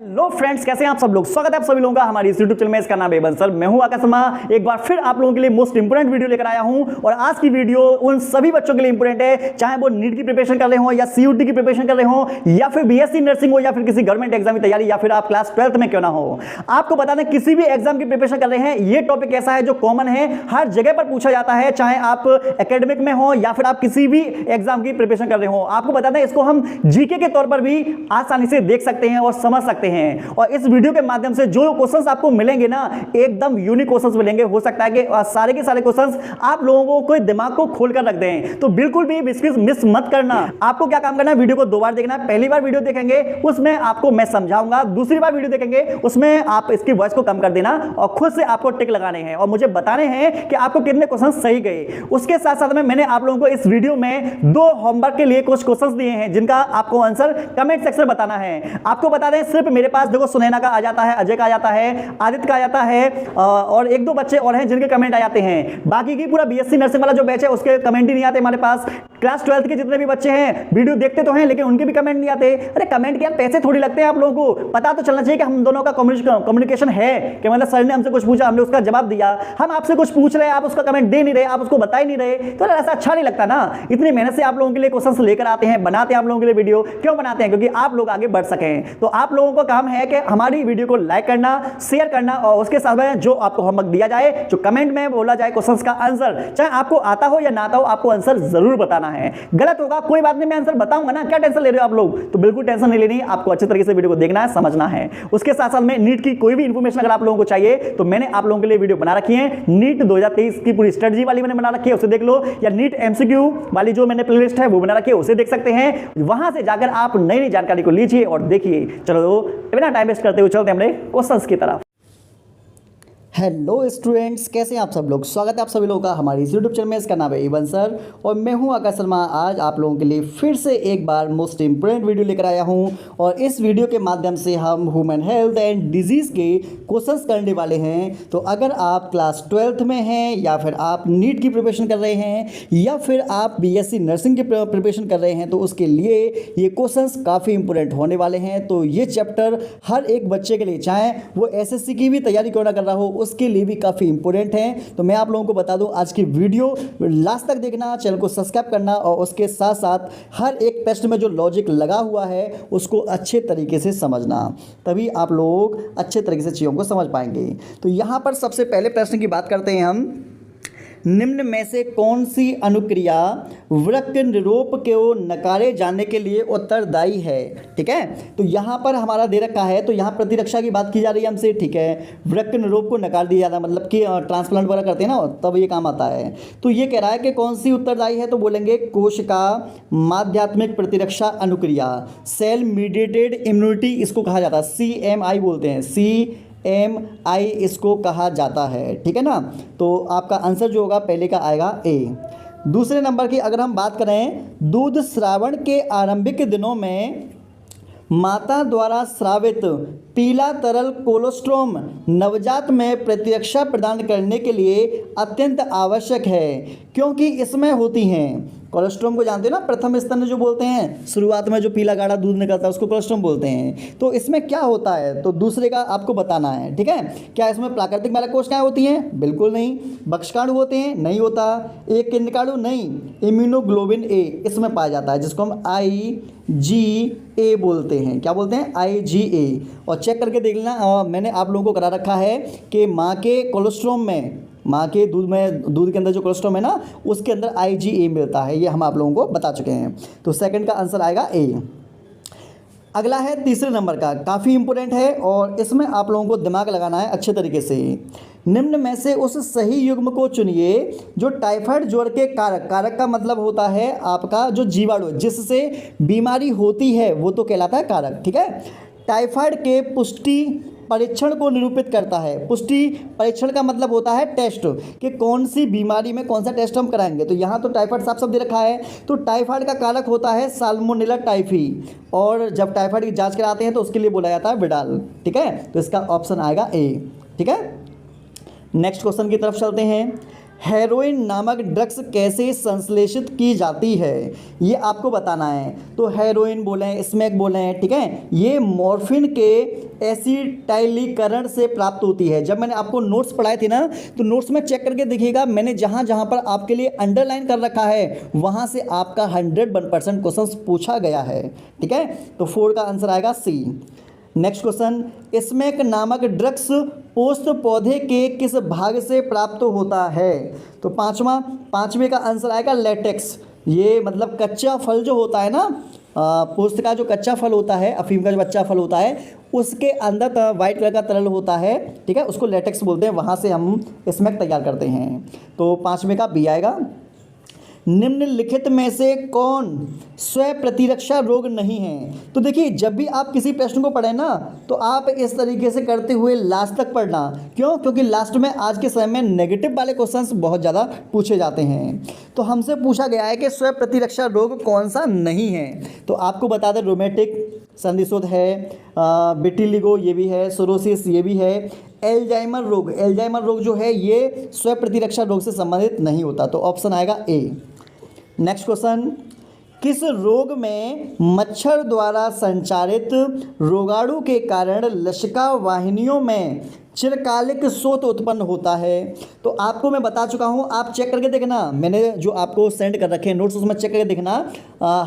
Hello friends, कैसे हैं आप सब लोग। स्वागत है आप सभी लोगों का हमारी इस यूट्यूब चैनल में। इसका नाम है बंसल। मैं हूं आकाश शर्मा। एक बार फिर आप लोगों के लिए मोस्ट इंपोर्टेंट वीडियो लेकर आया हूं और आज की वीडियो उन सभी बच्चों के लिए इंपोर्टेंट है, चाहे वो नीट की प्रिपरेशन कर रहे हो या सीयूटी की प्रिपरेशन कर रहे हो या फिर बीएससी नर्सिंग हो या फिर किसी गवर्नमेंट एग्जाम की तैयारी या फिर आप क्लास 12th में क्यों ना हो। आपको बता दें, किसी भी एग्जाम की प्रिपरेशन कर रहे हैं, ये टॉपिक ऐसा है जो कॉमन है, हर जगह पर पूछा जाता है, चाहे आप एकेडमिक में हो या फिर आप किसी भी एग्जाम की प्रिपरेशन कर रहे हो। आपको बता दें, इसको हम जीके के तौर पर भी आसानी से देख सकते हैं और समझ सकते हैं। और इस वीडियो के माध्यम से जो क्वेश्चंस आपको मिलेंगे ना, एकदम यूनिक क्वेश्चंस मिलेंगे। हो सकता है कि सारे के सारे क्वेश्चंस आप लोगों को दिमाग को खोलकर रख दें, तो बिल्कुल भी मिस मत करना। आपको क्या काम करना है, वीडियो को 2 बार देखना है। पहली बार वीडियो देखेंगे उसमें आपको मैं समझाऊंगा, दूसरी बार वीडियो देखेंगे उसमें आप इसकी वॉइस को कम कर देना और खुद से आपको टिक लगाने हैं और मुझे बताने हैं कि आपको कितने क्वेश्चन सही गए। उसके साथ साथ में मैंने आप लोगों को इस वीडियो में 2 होमवर्क के लिए कुछ क्वेश्चंस दिए हैं, जिनका आपको आंसर कमेंट सेक्शन में बताना है। आपको बता दें, सिर्फ मेरे पास देखो सुनैना का आ जाता है, अजय का आ जाता है, आदित्य का आ जाता है और 1-2 बच्चे और हैं जिनके कमेंट आ जाते हैं। बाकी की पूरा बीएससी नर्सिंग वाला जो बैच है उसके कमेंट ही नहीं आते हमारे पास। क्लास 12th के जितने भी बच्चे हैं वीडियो देखते तो हैं लेकिन उनके भी कमेंट नहीं आते। अरे कमेंट क्या, पैसे थोड़ी लगते हैं। आप लोगों को पता तो चलना चाहिए कि हम दोनों का कम्युनिकेशन है, कि मतलब सर ने हमसे कुछ पूछा, हमने उसका जवाब दिया। हम आपसे कुछ पूछ रहे हैं, आप उसका कमेंट दे नहीं रहे, आप उसको बता ही नहीं रहे, तो ऐसा अच्छा नहीं लगता ना। इतनी मेहनत से आप लोगों के लिए क्वेश्चंस लेकर आते हैं, बनाते हैं आप लोगों के लिए वीडियो। क्यों बनाते हैं? क्योंकि आप लोग आगे बढ़ सकें। तो आप लोगों का काम है कि हमारी वीडियो को लाइक करना, शेयर करना और उसके साथ में जो आपको होमवर्क दिया जाए, जो कमेंट में बोला जाए क्वेश्चंस का आंसर, चाहे आपको आता हो या ना आता हो, आपको आंसर जरूर बताना है। गलत होगा कोई बात नहीं, मैं आंसर बताऊंगा ना, क्या टेंशन ले रहे हो आप लोग। तो बिल्कुल टेंशन नहीं लेनी, आपको अच्छे तरीके से वीडियो को देखना है, समझना है। उसके साथ साथ में नीट की कोई भी इंफॉर्मेशन अगर आप लोगों को चाहिए तो मैंने आप लोगों के लिए वीडियो बना रखी है। नीट 2023 की पूरी स्ट्रेटजी वाली मैंने बना रखी है, उसे देख लो, या नीट एमसीक्यू वाली जो मैंने प्लेलिस्ट है वो बना रखी है, उसे देख सकते हैं। वहां से जाकर आप नई नई जानकारी को लीजिए और देखिए। चलो बिना टाइम वेस्ट करते हुए चलते हैं अपने क्वेश्चंस की तरफ। हेलो स्टूडेंट्स, कैसे हैं आप सब लोग। स्वागत है आप सभी लोगों का हमारी इस यूट्यूब चैनल में। इसका नाम है इवन सर और मैं हूं आकाश शर्मा। आज आप लोगों के लिए फिर से एक बार मोस्ट इंपोर्टेंट वीडियो लेकर आया हूं और इस वीडियो के माध्यम से हम ह्यूमन हेल्थ एंड डिजीज़ के क्वेश्चंस करने वाले हैं। तो अगर आप क्लास 12th में हैं या फिर आप नीट की प्रिपरेशन कर रहे हैं या फिर आप बीएससी नर्सिंग की प्रिपरेशन कर रहे हैं, तो उसके लिए ये क्वेश्चंस काफ़ी इंपॉर्टेंट होने वाले हैं। तो ये चैप्टर हर एक बच्चे के लिए, चाहे वो एसएससी की भी तैयारी क्यों ना कर रहा हो, उसके लिए भी काफ़ी इंपॉर्टेंट है। तो मैं आप लोगों को बता दूं, आज की वीडियो लास्ट तक देखना, चैनल को सब्सक्राइब करना और उसके साथ साथ हर एक टेस्ट में जो लॉजिक लगा हुआ है उसको अच्छे तरीके से समझना, तभी आप लोग अच्छे तरीके से चीज़ों को समझ पाएंगे। तो यहाँ पर सबसे पहले प्रश्न की बात करते हैं हम। निम्न में से कौन सी अनुक्रिया वृक्क निरोप को नकारे जाने के लिए उत्तरदायी है? ठीक है, तो यहाँ पर हमारा दे रखा है, तो यहाँ प्रतिरक्षा की बात की जा रही है हमसे। ठीक है, वृक्क निरोप को नकार दिया जाता है, मतलब कि ट्रांसप्लांट वगैरह करते हैं ना, तब ये काम आता है। तो ये कह रहा है कि कौन सी उत्तरदायी है, तो बोलेंगे कोशिका माध्यात्मिक प्रतिरक्षा अनुक्रिया, सेल मीडिएटेड इम्यूनिटी इसको कहा जाता है, CMI बोलते हैं, CMI इसको कहा जाता है। ठीक है ना, तो आपका आंसर जो होगा पहले का आएगा A। दूसरे नंबर की अगर हम बात करें, दूध श्रावण के आरंभिक दिनों में माता द्वारा स्रावित पीला तरल कोलोस्ट्रोम नवजात में प्रतिरक्षा प्रदान करने के लिए अत्यंत आवश्यक है, क्योंकि इसमें होती हैं, कोलोस्ट्रोम को जानते हो ना, प्रथम स्तन जो बोलते हैं, शुरुआत में जो पीला गाढ़ा दूध निकलता है उसको कोलोस्ट्रोम बोलते हैं। तो इसमें क्या होता है, तो दूसरे का आपको बताना है। ठीक है, क्या इसमें प्राकृतिक माला कोशिकाएं होती हैं? बिल्कुल नहीं। बक्षकाणु होते हैं? नहीं होता। एक किण्वकाणु? नहीं। इम्यूनोग्लोबिन A इसमें पाया जाता है, जिसको हम IgA बोलते हैं। क्या बोलते हैं? IgA। और चेक करके देख लेना, मैंने आप लोगों को करा रखा है कि माँ के कोलोस्ट्रोम में, माँ के दूध के अंदर जो कोलेस्ट्रॉल है ना, उसके अंदर IgA मिलता है, ये हम आप लोगों को बता चुके हैं। तो सेकंड का आंसर आएगा A। अगला है तीसरे नंबर का, काफ़ी इंपॉर्टेंट है और इसमें आप लोगों को दिमाग लगाना है अच्छे तरीके से। निम्न में से उस सही युग्म को चुनिए जो टाइफाइड ज्वर के कारक, कारक का मतलब होता है आपका जो जीवाणु जिससे बीमारी होती है वो तो कहलाता है कारक। ठीक है, टाइफाइड के पुष्टि परीक्षण को निरूपित करता है। पुष्टि परीक्षण का मतलब होता है टेस्ट, कि कौन सी बीमारी में कौन सा टेस्ट हम कराएंगे। तो यहाँ तो टाइफाइड साफ दे रखा है, तो टाइफाइड का कारक होता है साल्मोनेला टाइफी, और जब टाइफाइड की जांच कराते हैं तो उसके लिए बोला जाता है विडाल। ठीक है, तो इसका ऑप्शन आएगा A। ठीक है, नेक्स्ट क्वेश्चन की तरफ चलते हैं। हेरोइन नामक ड्रग्स कैसे संश्लेषित की जाती है, ये आपको बताना है। तो हेरोइन बोलें, स्मैक बोलें, ठीक है, ये मॉर्फिन के एसिटाइलीकरण से प्राप्त होती है। जब मैंने आपको नोट्स पढ़ाए थे ना, तो नोट्स में चेक करके देखिएगा, मैंने जहाँ जहाँ पर आपके लिए अंडरलाइन कर रखा है वहाँ से आपका 101% क्वेश्चन पूछा गया है, ठीक है। तो 4 का आंसर आएगा सी। नेक्स्ट क्वेश्चन, स्मैक नामक ड्रग्स पोस्त पौधे के किस भाग से प्राप्त होता है। तो पाँचवें का आंसर आएगा लेटेक्स। ये मतलब कच्चा फल जो होता है ना, पोस्त का जो कच्चा फल होता है, अफीम का जो कच्चा फल होता है, उसके अंदर वाइट कलर का तरल होता है, ठीक है, उसको लेटेक्स बोलते हैं, वहाँ से हम स्मैक तैयार करते हैं। तो 5वें का बी आएगा। निम्नलिखित में से कौन स्व प्रतिरक्षा रोग नहीं है। तो देखिए, जब भी आप किसी प्रश्न को पढ़ें ना, तो आप इस तरीके से करते हुए लास्ट तक पढ़ना। क्यों? क्योंकि लास्ट में आज के समय में नेगेटिव वाले क्वेश्चंस बहुत ज़्यादा पूछे जाते हैं। तो हमसे पूछा गया है कि स्व प्रतिरक्षा रोग कौन सा नहीं है। तो आपको बता दें, रोमेटिक संधिशोथ है, विटिलिगो ये भी है, सोरोसिस ये भी है, एल्जाइमर रोग जो है ये स्व प्रतिरक्षा रोग से संबंधित नहीं होता। तो ऑप्शन आएगा ए। नेक्स्ट क्वेश्चन, किस रोग में मच्छर द्वारा संचारित रोगाणु के कारण लसिका वाहिनियों में चिरकालिक शोथ उत्पन्न होता है। तो आपको मैं बता चुका हूँ, आप चेक करके देखना, मैंने जो आपको सेंड कर रखे हैं नोट्स उसमें चेक करके देखना।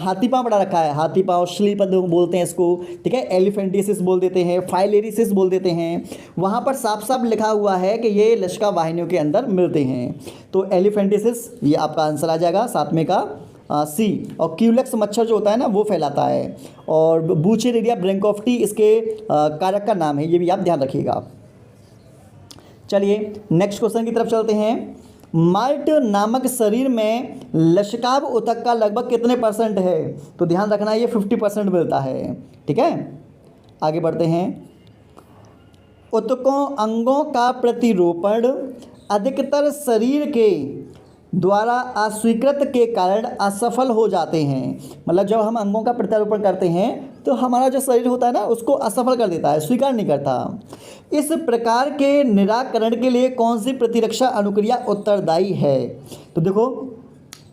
हाथी पाँव पढ़ा रखा है, हाथी पाँव श्लीपद बोलते हैं इसको, ठीक है, एलिफेंटिसिस बोल देते हैं, फाइलेरिसिस बोल देते हैं। वहाँ पर साफ साफ लिखा हुआ है कि ये लसिका वाहिनियों के अंदर मिलते हैं। तो एलिफेंटिसिस ये आपका आंसर आ जाएगा 7वें का सी। और क्यूलेक्स मच्छर जो होता है ना वो फैलाता है, और बूचेरिया ब्रैंकोफ्टी इसके कारक का नाम है, ये भी आप ध्यान रखिएगा। चलिए नेक्स्ट क्वेश्चन की तरफ चलते हैं। माल्ट नामक शरीर में लशकाव ऊतक का लगभग कितने % है। तो ध्यान रखना, ये 50% मिलता है, ठीक है। आगे बढ़ते हैं। ऊतकों अंगों का प्रतिरोपण अधिकतर शरीर के द्वारा अस्वीकृत के कारण असफल हो जाते हैं। मतलब जब हम अंगों का प्रत्यारोपण करते हैं तो हमारा जो शरीर होता है ना उसको असफल कर देता है, स्वीकार नहीं करता। इस प्रकार के निराकरण के लिए कौन सी प्रतिरक्षा अनुक्रिया उत्तरदायी है। तो देखो,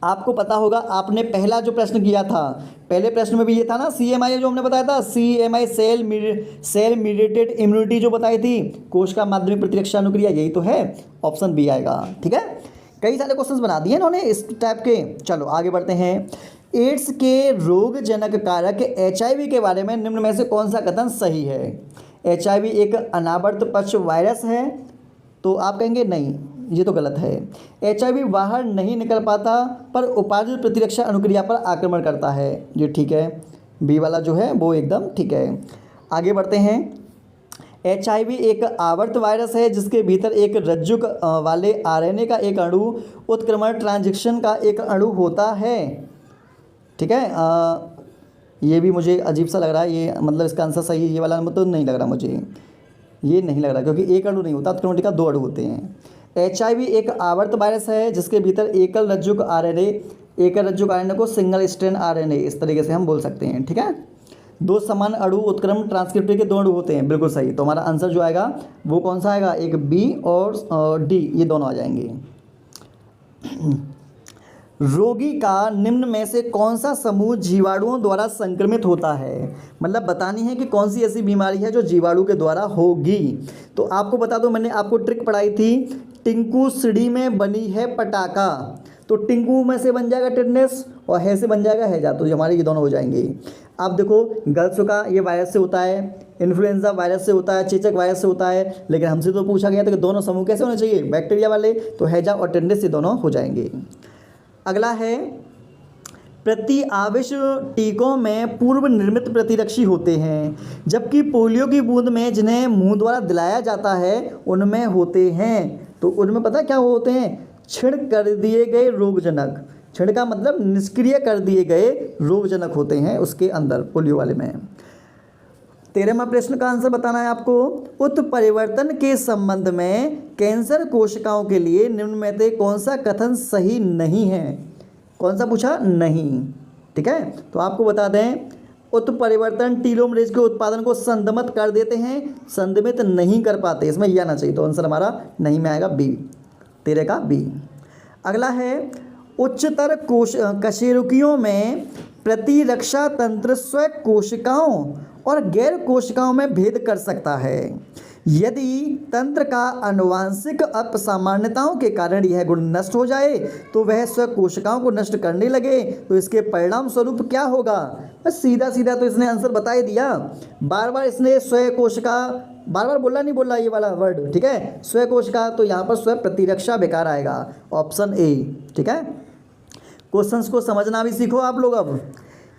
आपको पता होगा, आपने पहला जो प्रश्न किया था, पहले प्रश्न में भी ये था ना, CMI जो हमने बताया था, CMI सेल मीडिएटेड इम्यूनिटी जो बताई थी, कोश का माध्यमिक प्रतिरक्षा अनुक्रिया, यही तो है। ऑप्शन बी आएगा, ठीक है। कई सारे क्वेश्चंस बना दिए इन्होंने इस टाइप के। चलो आगे बढ़ते हैं। एड्स के रोगजनक कारक HIV के बारे में निम्न में से कौन सा कथन सही है। HIV एक अनावर्त पक्ष वायरस है, तो आप कहेंगे नहीं, ये तो गलत है। HIV बाहर नहीं निकल पाता पर उपार्जित प्रतिरक्षा अनुक्रिया पर आक्रमण करता है, ये ठीक है। बी वाला जो है वो एकदम ठीक है। आगे बढ़ते हैं। HIV एक आवर्त वायरस है जिसके भीतर एक रज्जुक वाले RNA का एक अणु उत्क्रमण ट्रांजिशन का एक अणु होता है, ठीक है। ये भी मुझे अजीब सा लग रहा है, ये मतलब इसका आंसर सही ये वाला मतलब नहीं लग रहा मुझे, ये नहीं लग रहा क्योंकि एक अणु नहीं होता, उत्क्रमण का 2 अणु होते हैं। HIV एक आवर्त वायरस है जिसके भीतर एकल रज्जुक RNA को सिंगल स्ट्रैंड RNA इस तरीके से हम बोल सकते हैं, ठीक है। 2 समान अणु उत्क्रमण ट्रांसक्रिप्टर के 2 अणु होते हैं, बिल्कुल सही। तो हमारा आंसर जो आएगा वो कौन सा आएगा, एक बी और डी, ये दोनों आ जाएंगे। रोगी का निम्न में से कौन सा समूह जीवाणुओं द्वारा संक्रमित होता है। मतलब बतानी है कि कौन सी ऐसी बीमारी है जो जीवाणु के द्वारा होगी। तो आपको बता दो, मैंने आपको ट्रिक पढ़ाई थी, टिंकू सीढ़ी में बनी है पटाखा। तो टिंकू में से बन जाएगा टिटनेस और है से बन जाएगा हैजा, तो हमारे ये दोनों हो जाएंगे। आप देखो, गर्ल्स का ये वायरस से होता है, इन्फ्लुएंजा वायरस से होता है, चेचक वायरस से होता है, लेकिन हमसे तो पूछा गया था कि दोनों समूह कैसे होने चाहिए, बैक्टीरिया वाले, तो हैजा और टिटनेस ये दोनों हो जाएंगे। अगला है, प्रति आविश टीकों में पूर्व निर्मित प्रतिरक्षी होते हैं, जबकि पोलियो की बूंद में जिन्हें मुंह द्वारा दिलाया जाता है उनमें होते हैं। तो उनमें पता क्या होते हैं, छिड़क कर दिए गए रोगजनक, छिड़का मतलब निष्क्रिय कर दिए गए रोगजनक होते हैं उसके अंदर, पोलियो वाले में। 13वां प्रश्न का आंसर बताना है आपको। उत्परिवर्तन के संबंध में कैंसर कोशिकाओं के लिए निम्न में से कौन सा कथन सही नहीं है। कौन सा पूछा, नहीं, ठीक है। तो आपको बता दें, उत्परिवर्तन टीलोमरेज के उत्पादन को संदमित कर देते हैं, संदमित नहीं कर पाते, इसमें यह आना चाहिए। तो आंसर हमारा नहीं में आएगा बी, 13 का बी। अगला है उच्चतर कशेरुकियों में प्रतिरक्षा तंत्र स्वयं कोशिकाओं और गैर कोशिकाओं में भेद कर सकता है। यदि तंत्र का आनुवांशिक असामान्यताओं के कारण यह गुण नष्ट हो जाए तो वह स्वयं कोशिकाओं को नष्ट करने लगे तो इसके परिणाम स्वरूप क्या होगा। बस सीधा सीधा तो इसने आंसर बता ही दिया। बार बार इसने स्वयं कोशिका बार बार बोला ये वाला वर्ड, ठीक है, स्वयं कोशिका, तो यहाँ पर स्वयं प्रतिरक्षा बेकार आएगा, ऑप्शन ए, ठीक है। क्वेश्चंस को समझना भी सीखो आप लोग। अब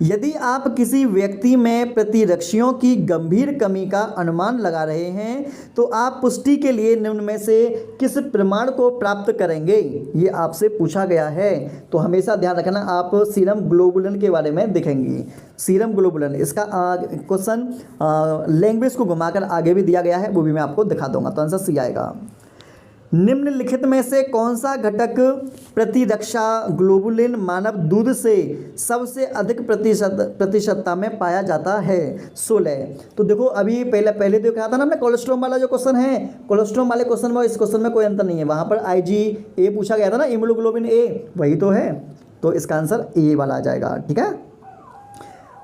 यदि आप किसी व्यक्ति में प्रतिरक्षियों की गंभीर कमी का अनुमान लगा रहे हैं तो आप पुष्टि के लिए निम्न में से किस प्रमाण को प्राप्त करेंगे, ये आपसे पूछा गया है। तो हमेशा ध्यान रखना, आप सीरम ग्लोबुलिन के बारे में देखेंगे। सीरम ग्लोबुलिन, इसका क्वेश्चन लैंग्वेज को घुमाकर आगे भी दिया गया है, वो भी मैं आपको दिखा दूंगा, तो आंसर सी आएगा। निम्नलिखित में से कौन सा घटक प्रतिरक्षा ग्लोबुलिन मानव दूध से सबसे अधिक प्रतिशतता में पाया जाता है। 16। तो देखो अभी पहले तो कहा था ना हमने, कोलेस्ट्रॉम वाला जो क्वेश्चन है, कोलेस्ट्रॉम वाले क्वेश्चन में इस क्वेश्चन में कोई अंतर नहीं है। वहाँ पर IgA पूछा गया था ना, इम्यूनोग्लोबिन ए, वही तो है, तो इसका आंसर ए वाला आ जाएगा, ठीक है।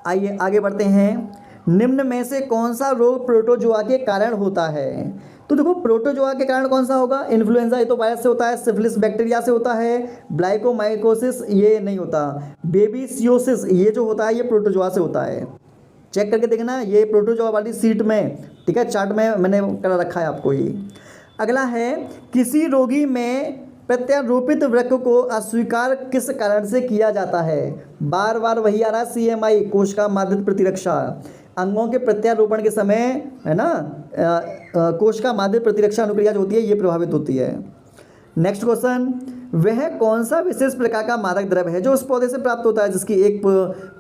आइए आगे बढ़ते हैं। निम्न में से कौन सा रोग प्रोटोजोआ के कारण होता है। तो देखो प्रोटोजोआ के कारण कौन सा होगा, इन्फ्लुएंजा ये तो वायरस से होता है, सिफिलिस बैक्टीरिया से होता है, ब्लाइकोमाइकोसिस ये नहीं होता, बेबीसियोसिस ये जो होता है ये प्रोटोजोआ से होता है। चेक करके देखना, ये प्रोटोजोआ वाली सीट में, ठीक है, चार्ट में मैंने करा रखा है आपको ये। अगला है किसी रोगी में प्रत्यारोपित वृक्क को अस्वीकार किस कारण से किया जाता है। बार बार वही आ रहा है, CMI, कोशिका माध्यित प्रतिरक्षा। अंगों के प्रत्यारोपण के समय है ना, कोशिका माध्यित प्रतिरक्षा अनुक्रिया जो होती है ये प्रभावित होती है। नेक्स्ट क्वेश्चन, वह कौन सा विशेष प्रकार का मादक द्रव्य है जो उस पौधे से प्राप्त होता है जिसकी एक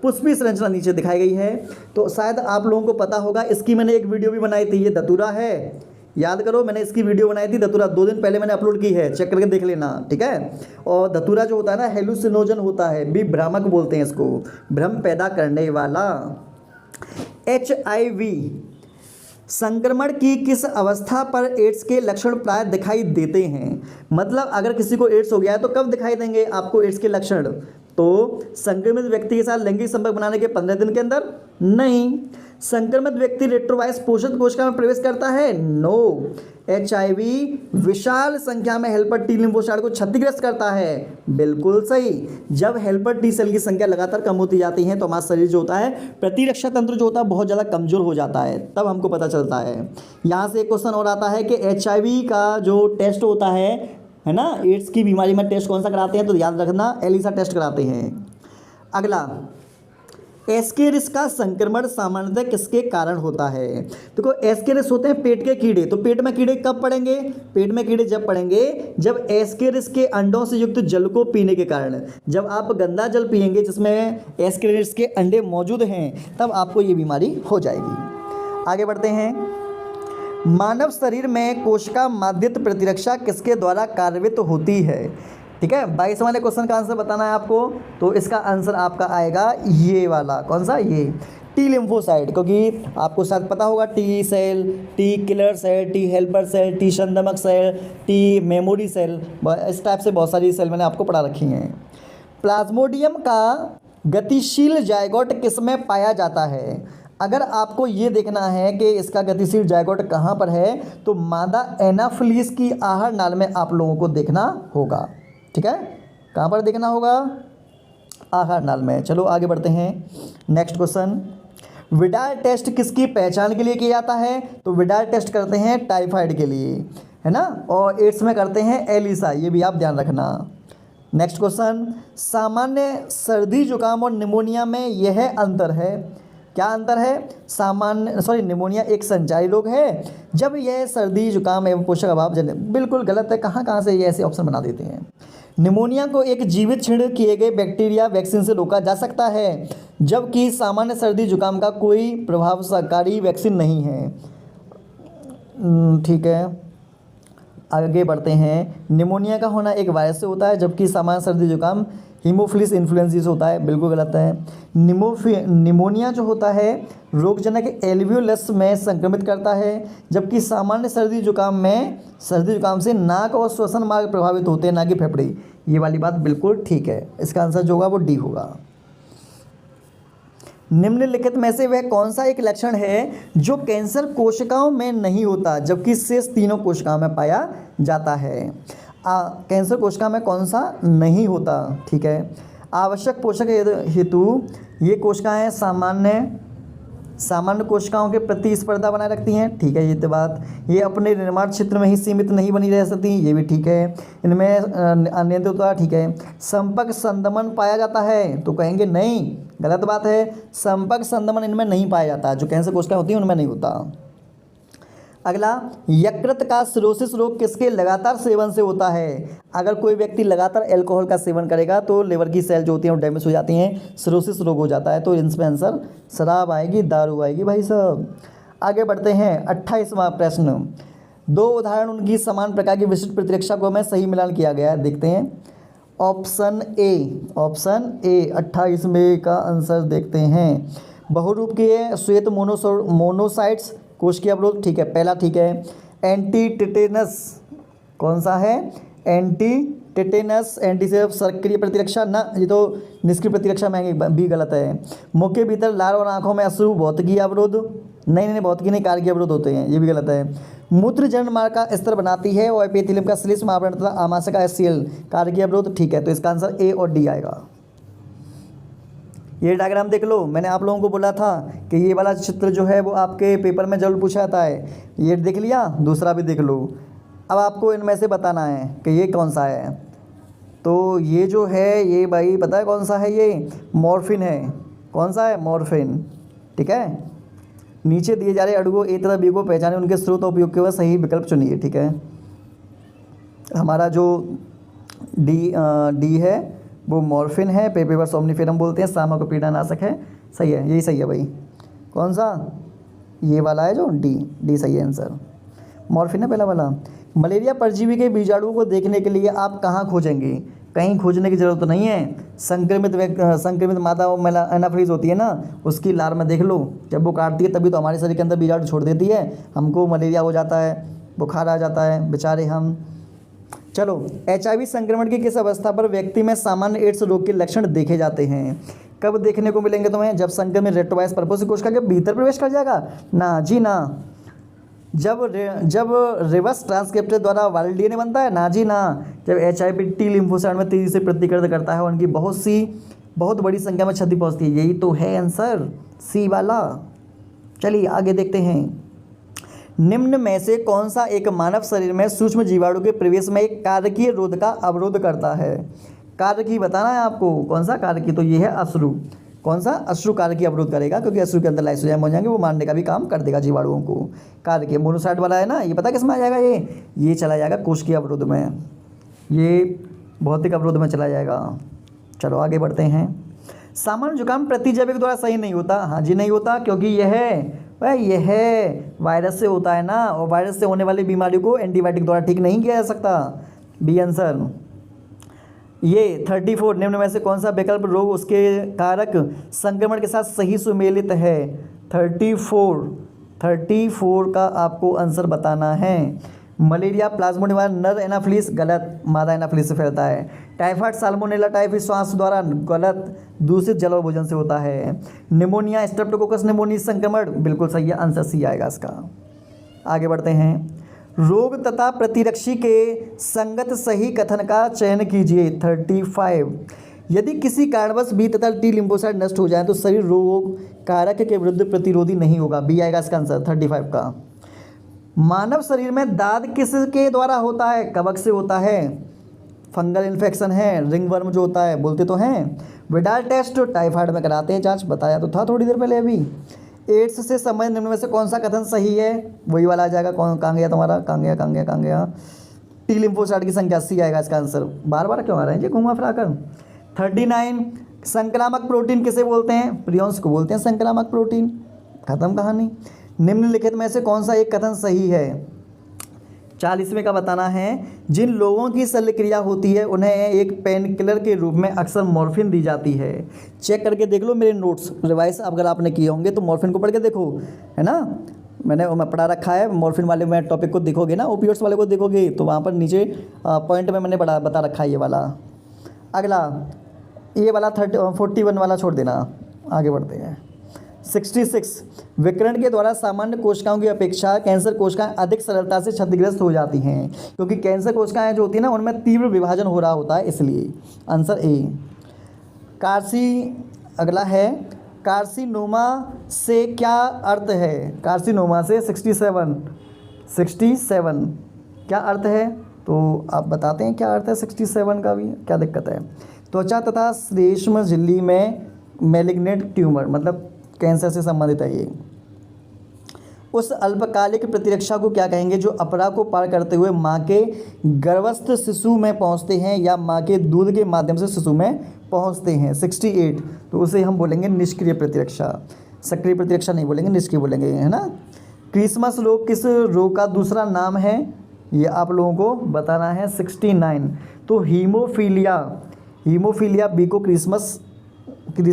पुष्पी संरचना नीचे दिखाई गई है। तो शायद आप लोगों को पता होगा, इसकी मैंने एक वीडियो भी बनाई थी, ये धतूरा है, याद करो मैंने इसकी वीडियो बनाई थी धतूरा, 2 दिन पहले मैंने अपलोड की है, चेक करके देख लेना, ठीक है। और धतूरा जो होता है ना, हेलुसिनोजन होता है, भी भ्रामक बोलते हैं इसको, भ्रम पैदा करने वाला। HIV संक्रमण की किस अवस्था पर एड्स के लक्षण प्राय दिखाई देते हैं। मतलब अगर किसी को एड्स हो गया है तो कब दिखाई देंगे आपको एड्स के लक्षण। तो संक्रमित व्यक्ति के साथ लैंगिक संपर्क बनाने के 15 दिन के अंदर, नहीं। संक्रमित व्यक्ति रेट्रोवायरस पोषक कोशिका में प्रवेश करता है, नो। HIV विशाल संख्या में हेल्पर टी लिम्फोसाइट को क्षतिग्रस्त करता है, बिल्कुल सही। जब हेल्पर टी सेल की संख्या लगातार कम होती जाती है तो हमारा शरीर जो होता है, प्रतिरक्षा तंत्र जो होता है बहुत ज़्यादा कमजोर हो जाता है, तब हमको पता चलता है। यहाँ से एक क्वेश्चन और आता है कि HIV का जो टेस्ट होता है ना, एड्स की बीमारी में टेस्ट कौन सा कराते हैं, तो याद रखना एलिसा टेस्ट कराते हैं। अगला, एस्केरिस का संक्रमण सामान्यतः किसके कारण होता है। देखो एस्केरिस होते हैं पेट के कीड़े, तो पेट में कीड़े कब पड़ेंगे, पेट में कीड़े जब पड़ेंगे जब एस्केरिस के अंडों से युक्त जल को पीने के कारण। जब आप गंदा जल पिएंगे जिसमें एस्केरिस के अंडे मौजूद हैं तब आपको ये बीमारी हो जाएगी। आगे बढ़ते हैं। मानव शरीर में कोशिका माध्यित प्रतिरक्षा किसके द्वारा कार्यान्वित होती है। ठीक है, 22 वाले क्वेश्चन का आंसर बताना है आपको, तो इसका आंसर आपका आएगा ये वाला, कौन सा, ये टी लिम्फोसाइट, क्योंकि आपको शायद पता होगा T cell, T killer cell, T helper cell, T संदमक सेल, टी मेमोरी सेल, इस टाइप से बहुत सारी सेल मैंने आपको पढ़ा रखी हैं। प्लाज्मोडियम का गतिशील जायगोट किस में पाया जाता है। अगर आपको ये देखना है कि इसका गतिशील जायगोट कहाँ पर है तो मादा एनाफिलीज की आहार नाल में आप लोगों को देखना होगा। ठीक है, कहाँ पर देखना होगा, आहार नाल में। चलो आगे बढ़ते हैं। नेक्स्ट क्वेश्चन, विडाल टेस्ट किसकी पहचान के लिए किया जाता है। तो विडाल टेस्ट करते हैं टाइफाइड के लिए, है ना, और एड्स में करते हैं एलिसा, ये भी आप ध्यान रखना। नेक्स्ट क्वेश्चन, सामान्य सर्दी जुकाम और निमोनिया में यह अंतर है। क्या अंतर है, निमोनिया एक संचारी रोग है जब यह सर्दी जुकाम एवं पोषक अभाव जन्य। बिल्कुल गलत है, कहाँ से ये ऐसे ऑप्शन बना देते हैं। निमोनिया को एक जीवित क्षीण किए गए बैक्टीरिया वैक्सीन से रोका जा सकता है जबकि सामान्य सर्दी जुकाम का कोई प्रभावकारी वैक्सीन नहीं है। ठीक है, आगे बढ़ते हैं। निमोनिया का होना एक वायरस से होता है जबकि सामान्य सर्दी जुकाम हीमोफिलस इन्फ्लुएंजा से होता है। बिल्कुल गलत है। निमोनिया जो होता है रोगजनक एल्वियोलस में संक्रमित करता है, जबकि सामान्य सर्दी जुकाम से नाक और श्वसन मार्ग प्रभावित होते हैं, ना कि फेफड़े। ये वाली बात बिल्कुल ठीक है, इसका आंसर जो होगा वो डी होगा। निम्नलिखित में से वह कौन सा एक लक्षण है जो कैंसर कोशिकाओं में नहीं होता जबकि शेष तीनों कोशिकाओं में पाया जाता है? कैंसर कोशिका में कौन सा नहीं होता? ठीक है, आवश्यक पोषक हेतु ये कोशिकाएं सामान्य कोशिकाओं के प्रतिस्पर्धा बनाए रखती हैं। ठीक है, ये तो बात। ये अपने निर्माण क्षेत्र में ही सीमित नहीं बनी रह सकती, ये भी ठीक है। इनमें अनियंत्रित होता, ठीक है। संपर्क संदमन पाया जाता है, तो कहेंगे नहीं, गलत बात है। संपर्क संदमन इनमें नहीं पाया जाता, जो कैंसर कोशिकाएं होती हैं उनमें नहीं होता। अगला, यकृत का सिरोसिस रोग किसके लगातार सेवन से होता है? अगर कोई व्यक्ति लगातार अल्कोहल का सेवन करेगा तो लिवर की सेल जो होती हैं वो डैमेज हो जाती हैं, सिरोसिस रोग हो जाता है। तो इसमें आंसर शराब आएगी, दारू आएगी भाई साहब। आगे बढ़ते हैं, 28वां प्रश्न। दो उदाहरण उनकी समान प्रकार की विशिष्ट प्रतिरक्षा को में सही मिलान किया गया है, देखते हैं। ऑप्शन ए 28 में का आंसर देखते हैं। बहुरूप के श्वेत मोनोसाइट्स कोशिकीय अवरोध, ठीक है, पहला ठीक है। एंटी टिटेनस कौन सा है? एंटी टिटेनस, एंटी से सक्रिय प्रतिरक्षा ना, ये तो निष्क्रिय प्रतिरक्षा में भी गलत है। मुख के भीतर लार और आंखों में अश्रु भौतिकीय अवरोध, नहीं भौतिकी नहीं, कार्य अवरोध होते हैं, ये भी गलत है। मूत्र जनन मार्ग का स्तर बनाती है और एपिथेलियम का श्लेष्म आवरण तथा आमाशय का एचसीएल कार्य अवरोध, ठीक है। तो इसका आंसर ए और डी आएगा। ये डायग्राम देख लो, मैंने आप लोगों को बोला था कि ये वाला चित्र जो है वो आपके पेपर में जरूर पूछा जाता है। ये देख लिया, दूसरा भी देख लो। अब आपको इनमें से बताना है कि ये कौन सा है। तो ये जो है ये भाई पता है कौन सा है? ये मॉर्फिन है। कौन सा है? मॉर्फिन, ठीक है। नीचे दिए जा रहे अड़ुओं ए तथा बी को पहचाने, उनके स्रोत और उपयोग के बाद सही विकल्प चुनिए, ठीक है। हमारा जो डी है वो मॉर्फिन है, पेपेवर सोमनिफेरम बोलते हैं, शामक पीड़ानाशक है, सही है, यही सही है भाई। कौन सा? ये वाला है जो डी सही है आंसर। मॉर्फिन है पहला वाला। मलेरिया परजीवी के बीजाणुओं को देखने के लिए आप कहाँ खोजेंगे? कहीं खोजने की ज़रूरत नहीं है। संक्रमित मादा एनाफ्रीज होती है ना, उसकी लार में देख लो, जब वो काटती है तभी तो हमारे शरीर के अंदर बीजाणु छोड़ देती है, हमको मलेरिया हो जाता है, बुखार आ जाता है, बेचारे हम। चलो, HIV संक्रमण की किस अवस्था पर व्यक्ति में सामान्य एड्स रोग के लक्षण देखे जाते हैं? कब देखने को मिलेंगे तुम्हें? जब संक्रमित रेट्रोवायरस परपोसी कोशिका के भीतर प्रवेश कर जाएगा? ना जी ना। जब रिवर्स ट्रांसक्रिप्टर द्वारा वायरल DNA बनता है? ना जी ना। जब HIV टी लिम्फोसाइट में तेजी से प्रतिकृत करता है और उनकी बहुत बड़ी संख्या में क्षति पहुंचती है, यही तो है आंसर, सी वाला। चलिए आगे देखते हैं। निम्न में से कौन सा एक मानव शरीर में सूक्ष्म जीवाणु के प्रवेश में एक कारकीय रोध का अवरोध करता है? कारकी बताना है आपको, कौन सा कारकी? तो ये है अश्रु। कौन सा? अश्रु कारकी अवरोध करेगा, क्योंकि अश्रु के अंदर लाइसोजाइम हो जाएंगे, वो मारने का भी काम कर देगा जीवाणुओं को। कारकी मोनोसाइट वाला है ना, ये पता किस में आ जाएगा? ये चला जाएगा कोशिकीय अवरोध में, ये भौतिक अवरोध में चला जाएगा। चलो आगे बढ़ते हैं। सामान्य जुकाम प्रतिजैविक द्वारा सही नहीं होता? हाँ जी नहीं होता, क्योंकि यह वायरस से होता है ना, और वायरस से होने वाली बीमारी को एंटीबायोटिक द्वारा ठीक नहीं किया जा सकता, बी आंसर। ये 34 निम्न में से कौन सा विकल्प रोग उसके कारक संक्रमण के साथ सही सुमेलित है? 34 का आपको आंसर बताना है। मलेरिया प्लाज्मोडियम नर एनाफ्लिस, गलत, मादा एनाफ्लिस से फैलता है। टाइफाइड साल्मोनेला टाइफी श्वास द्वारा, गलत, दूषित जल और भोजन से होता है। निमोनिया स्ट्रेप्टोकोकस निमोनिया संक्रमण, बिल्कुल सही है, आंसर सी आएगा इसका। आगे बढ़ते हैं। रोग तथा प्रतिरक्षी के संगत सही कथन का चयन कीजिए। 35 यदि किसी कारणवश बी तथा टी लिम्फोसाइट नष्ट हो जाए तो शरीर रोग कारक के विरुद्ध प्रतिरोधी नहीं होगा, बी आएगा इसका आंसर 35 का। मानव शरीर में दाद किसके द्वारा होता है? कवक से होता है। फंगल इन्फेक्शन है, रिंगवर्म जो होता है, बोलते तो हैं। विडाल टेस्ट टाइफाइड में कराते हैं जांच, बताया तो था थोड़ी देर पहले अभी। एड्स से संबंधित निम्न में से कौन सा कथन सही है? वही वाला आ जाएगा, कहाँ गया तुम्हारा, कहाँ गया? टी लिम्फोसाइट की संख्या, सी आएगा इसका आंसर। बार बार क्यों आ रहे हैं जी घुमा फिरा कर। 39 संक्रामक प्रोटीन किसे बोलते हैं? प्रियंस को बोलते हैं संक्रामक प्रोटीन, खत्म कहानी। निम्नलिखित में से कौन सा एक कथन सही है? 40वें का बताना है, जिन लोगों की शल्य क्रिया होती है उन्हें एक पेन किलर के रूप में अक्सर मॉर्फिन दी जाती है। चेक करके देख लो मेरे नोट्स रिवाइज अगर आपने किए होंगे तो मॉर्फिन को पढ़ के देखो, है ना। मैं पढ़ा रखा है मॉर्फिन वाले में टॉपिक को देखोगे ना, ओपियोइड्स वाले को देखोगे तो वहाँ पर नीचे पॉइंट में मैंने बता रखा है ये वाला। अगला ये वाला 41 वाला छोड़ देना, आगे बढ़ते हैं। 66 विकिरण के द्वारा सामान्य कोशिकाओं की अपेक्षा कैंसर कोशिकाएं अधिक सरलता से क्षतिग्रस्त हो जाती हैं, क्योंकि कैंसर कोशिकाएं जो होती हैं ना उनमें तीव्र विभाजन हो रहा होता है, इसलिए आंसर ए। अगला है कार्सिनोमा से क्या अर्थ है? कार्सिनोमा से 67 क्या अर्थ है? तो आप बताते हैं क्या अर्थ है 67 का भी, क्या दिक्कत है? त्वचा तथा श्लेष्म झिल्ली में मैलिग्नेंट ट्यूमर, मतलब कैंसर से संबंधित है ये। उस अल्पकालिक प्रतिरक्षा को क्या कहेंगे जो अपरा को पार करते हुए माँ के गर्भस्थ शिशु में पहुँचते हैं या माँ के दूध के माध्यम से शिशु में पहुँचते हैं? 68 तो उसे हम बोलेंगे निष्क्रिय प्रतिरक्षा, सक्रिय प्रतिरक्षा नहीं बोलेंगे, निष्क्रिय बोलेंगे, है ना। क्रिसमस रोग किस रोग का दूसरा नाम है? ये आप लोगों को बताना है। 69 तो हीमोफीलिया बी को क्रिसमस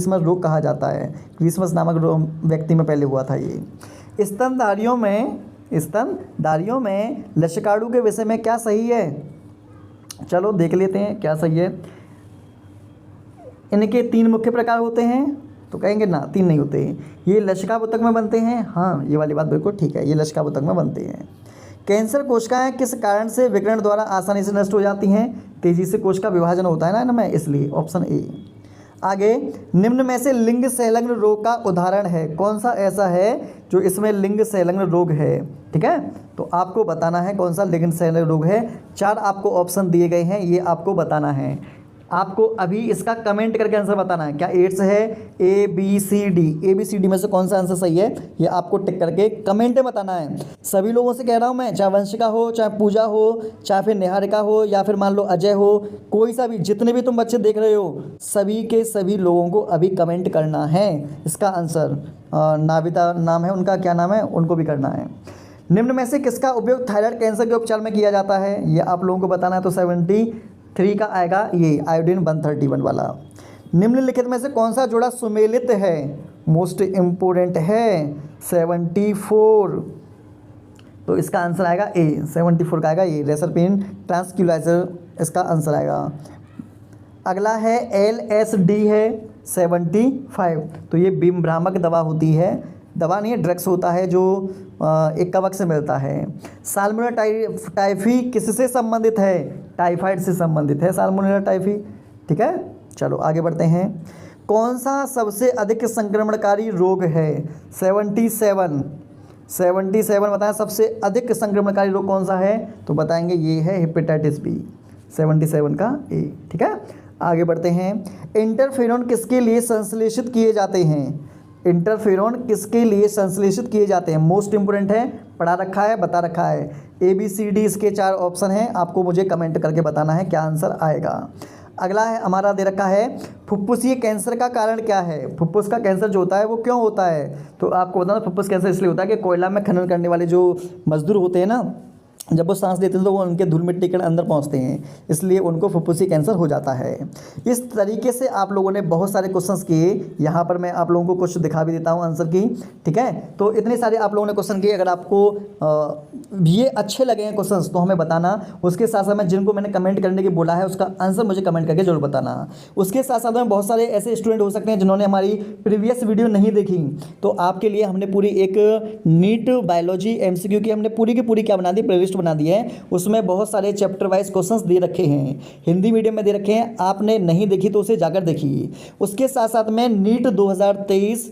रोग कहा जाता है। क्रिसमस नामक व्यक्ति में पहले हुआ था ये। स्तनधारियों में लशकाड़ू के विषय में क्या सही है? चलो देख लेते हैं क्या सही है। इनके 3 मुख्य प्रकार होते हैं, तो कहेंगे ना 3 नहीं होते, ये लसिकाबुतक में बनते हैं। हाँ ये वाली बात बिल्कुल ठीक है, ये लसिकाबुतक में बनते हैं। कैंसर कोशिकाएं किस कारण से विकिरण द्वारा आसानी से नष्ट हो जाती हैं? तेजी से कोशिका विभाजन होता है ना इनमें, इसलिए ऑप्शन ए। आगे निम्न में से लिंग संलग्न रोग का उदाहरण है? कौन सा ऐसा है जो इसमें लिंग संलग्न रोग है? ठीक है, तो आपको बताना है कौन सा लिंग संलग्न रोग है। 4 आपको ऑप्शन दिए गए हैं, ये आपको बताना है। आपको अभी इसका कमेंट करके आंसर बताना है। क्या एड्स है? ABCD में से कौन सा आंसर सही है ये आपको टिक करके कमेंट में बताना है। सभी लोगों से कह रहा हूँ मैं, चाहे वंशिका हो, चाहे पूजा हो, चाहे फिर निहारिका हो, या फिर मान लो अजय हो, कोई सा भी, जितने भी तुम बच्चे देख रहे हो सभी के सभी लोगों को अभी कमेंट करना है इसका आंसर। नाविता नाम है उनका, क्या नाम है, उनको भी करना है। निम्न में से किसका उपयोग थायराइड कैंसर के उपचार में किया जाता है? ये आप लोगों को बताना है। तो 73 का आएगा ये आयोडीन 131 वाला। निम्नलिखित में से कौन सा जोड़ा सुमेलित है? मोस्ट इम्पोर्टेंट है 74, तो इसका आंसर आएगा ए। 74 का आएगा ये, रेसरपिन ट्रांसक्यूलाइजर इसका आंसर आएगा। अगला है LSD है 75, तो ये बिमभ्रामक दवा होती है, दवा नहीं है, ड्रग्स होता है जो एक कवक से मिलता है। साल्मोनेला टाइफी किससे संबंधित है? टाइफाइड से संबंधित है साल्मोनेला टाइफी। ठीक है, चलो आगे बढ़ते हैं। कौन सा सबसे अधिक संक्रमणकारी रोग है? 77 बताएं सबसे अधिक संक्रमणकारी रोग कौन सा है? तो बताएंगे ये है हेपेटाइटिस बी, 77 का ए। ठीक है, आगे बढ़ते हैं। इंटरफेरॉन किसके लिए संश्लेषित किए जाते हैं? इंटरफेरॉन किसके लिए संश्लेषित किए जाते हैं? मोस्ट इंपोर्टेंट है, पढ़ा रखा है, बता रखा है। ABCD इसके 4 ऑप्शन हैं, आपको मुझे कमेंट करके बताना है क्या आंसर आएगा। अगला है हमारा दे रखा है फुफ्फुसीय कैंसर का कारण क्या है? फुफ्फुस का कैंसर जो होता है वो क्यों होता है? तो आपको बताना फुफ्फुस कैंसर इसलिए होता है कि कोयला में खनन करने वाले जो मजदूर होते हैं ना, जब वो सांस लेते हैं तो वो उनके धूल मिट्टी के अंदर पहुंचते हैं, इसलिए उनको फुफ्फुसीय कैंसर हो जाता है। इस तरीके से आप लोगों ने बहुत सारे क्वेश्चंस किए, यहाँ पर मैं आप लोगों को कुछ दिखा भी देता हूँ आंसर की। ठीक है, तो इतने सारे आप लोगों ने क्वेश्चन किए। अगर आपको ये अच्छे लगे हैं क्वेश्चंस तो हमें बताना। उसके साथ साथ मैं जिनको मैंने कमेंट करने की बोला है उसका आंसर मुझे कमेंट करके जरूर बताना। उसके साथ साथ में बहुत सारे ऐसे स्टूडेंट हो सकते हैं जिन्होंने हमारी प्रीवियस वीडियो नहीं देखी, तो आपके लिए हमने पूरी एक नीट बायोलॉजी MCQ की हमने पूरी की पूरी क्या बना दी, प्लेलिस्ट बना दी है। उसमें बहुत सारे चैप्टर वाइज क्वेश्चंस दे रखे हैं, हिंदी मीडियम में दे रखे हैं। आपने नहीं देखी तो उसे जाकर देखिए। उसके साथ साथ में नीट 2023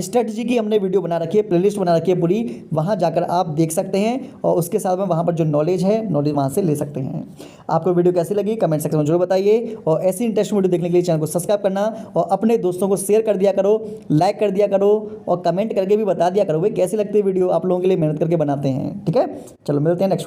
स्ट्रेटजी की हमने वीडियो बना रखी है, प्लेलिस्ट बना रखी है पूरी, वहाँ जाकर आप देख सकते हैं। और उसके साथ में वहाँ पर जो नॉलेज है, नॉलेज वहाँ से ले सकते हैं। आपको वीडियो कैसी लगी कमेंट सेक्शन में जरूर बताइए। और ऐसी इंटरेस्टिंग वीडियो देखने के लिए चैनल को सब्सक्राइब करना और अपने दोस्तों को शेयर कर दिया करो, लाइक कर दिया करो और कमेंट करके भी बता दिया करो भाई कैसी लगती है वीडियो। आप लोगों के लिए मेहनत करके बनाते हैं। ठीक है, चलो मिलते हैं नेक्स्ट।